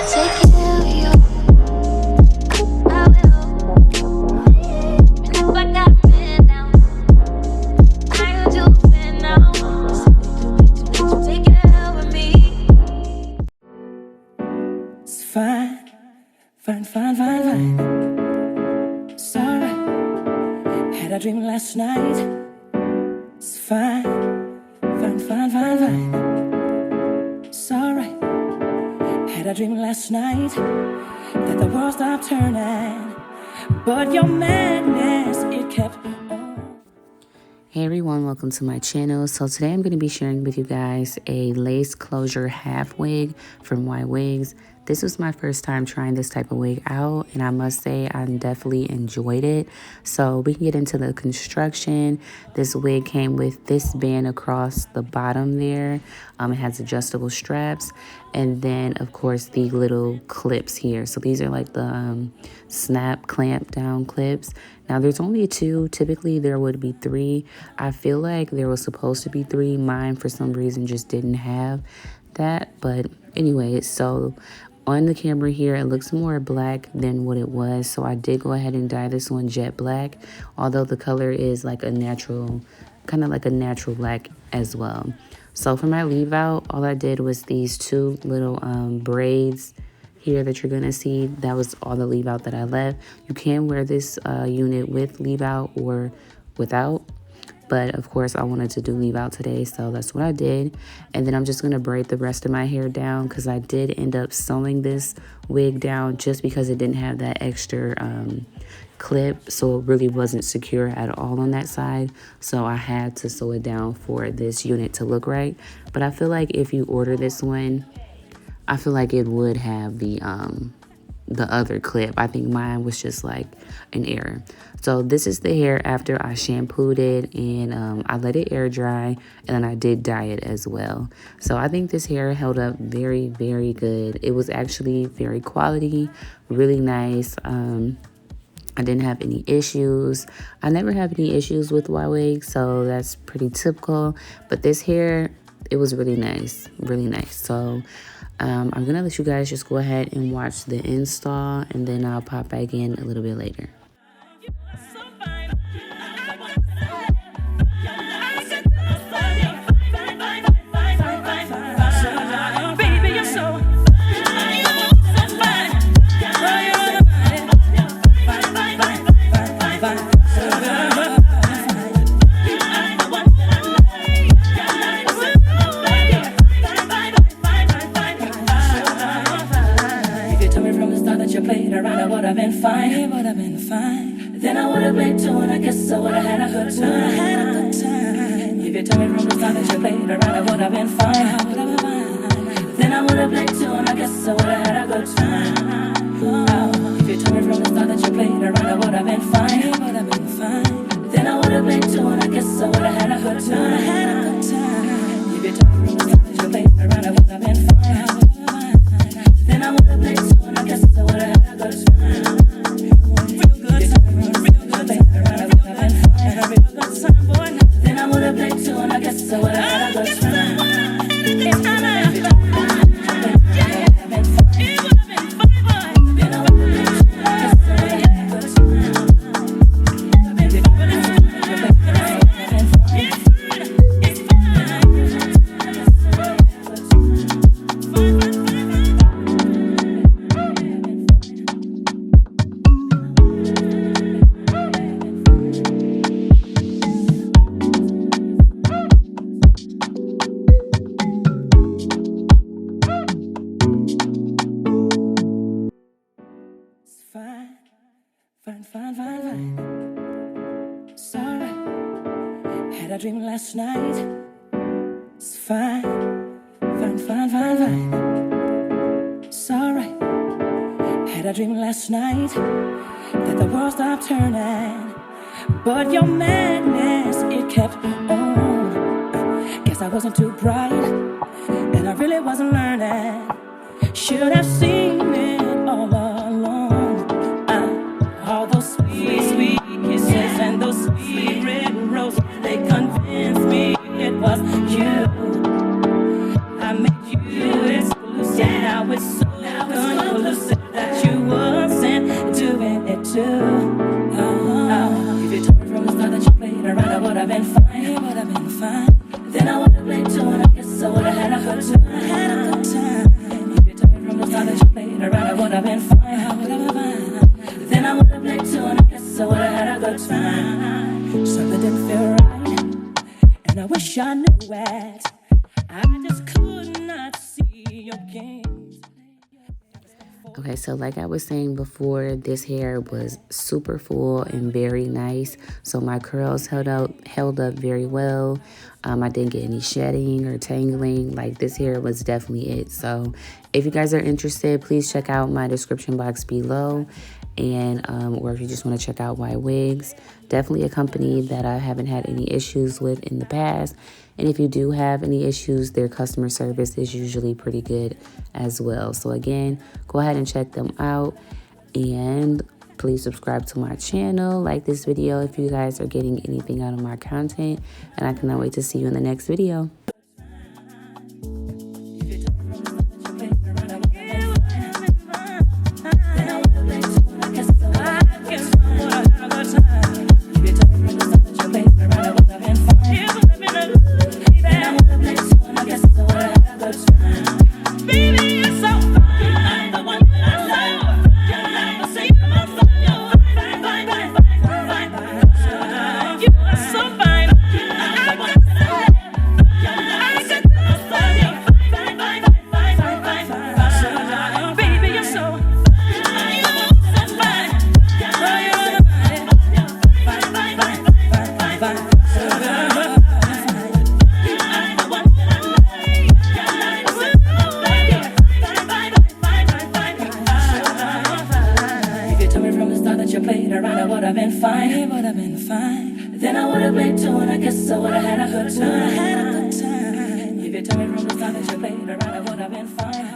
take it to you. I will. And if I got been now, I will do it now. So take care of me. It's fine. It's alright. Had a dream last night. It's fine. It's alright. Had a dream last night that the world stopped turning, but your madness, it kept on. Hey everyone, welcome to my channel. So today I'm going to be sharing with you guys a lace closure half wig from Ywigs. This was my first time trying this type of wig out, and I must say I definitely enjoyed it. So we can get into the construction. This wig came with this band across the bottom there. It has adjustable straps, and then of course the little clips here. So these are like the snap clamp down clips. Now there's only two. Typically there would be three. I feel like there was supposed to be three. Mine for some reason just didn't have that. But anyway, so on the camera here, it looks more black than what it was. So I did go ahead and dye this one jet black, although the color is like a natural, kind of like a natural black as well. So for my leave out, all I did was these two little braids here that you're gonna see. That was all the leave out that I left. You can wear this unit with leave out or without, but of course I wanted to do leave out today, so that's what I did. And then I'm just gonna braid the rest of my hair down because I did end up sewing this wig down just because it didn't have that extra clip, so it really wasn't secure at all on that side. So I had to sew it down for this unit to look right. But I feel like if you order this one, I feel like it would have the other clip. I think mine was just like an error. So this is the hair after I shampooed it, and I let it air dry, and then I did dye it as well. So I think this hair held up very, very good. It was actually very quality, really nice. I didn't have any issues. I never have any issues with Ywigs, so that's pretty typical. But this hair, it was really nice, really nice. So I'm gonna let you guys just go ahead and watch the install, and then I'll pop back in a little bit later. Then I would have played too, and I guess I would have had a good time. If you told me from the start that you played around, I would have been fine. Then I would have played too, and I guess I would have had a good time. If you told me from the start that you played around, I would have been fine. Then I would have played too, and I guess I would have had a good time. If you told me from the start that you played around, I would have been fine. Then I would have played too, and I guess I would have had a good time. Then I would have played too, and I guess I would have had a good time. Fine. Sorry, had a dream last night. It's fine. Sorry, had a dream last night that the world stopped turning, but your madness, it kept on. Guess I wasn't too bright, and I really wasn't learning. Should have seen it all along. All those sweet kisses and those sweet red roses, they convinced me it was you. I made you exclusive, now it's so convenient. would have said that you wasn't doing it too. If you told me from the start that you played around, I would have been fine. It would have been fine. Then I would have played too, and I guess I would have had a good time. If you told me from the start that you played around, I would have been fine. I would have been fine. Then I would have played too, and I guess I would have had a good time. Something didn't feel right, and I wish I knew it. I just could not see your games. Okay, so like I was saying before, this hair was super full and very nice. So my curls held up very well. I didn't get any shedding or tangling. Like, this hair was definitely it. So if you guys are interested, please check out my description box below. And or if you just want to check out Ywigs, definitely a company that I haven't had any issues with in the past. And if you do have any issues, their customer service is usually pretty good as well. So again, go ahead and check them out, and please subscribe to my channel, like this video if you guys are getting anything out of my content, and I cannot wait to see you in the next video. Around, I would have been fine. It would have been fine. Then I would have played too, and I guess I would have had a good time. If you told me from the start that you played around, I would have been fine.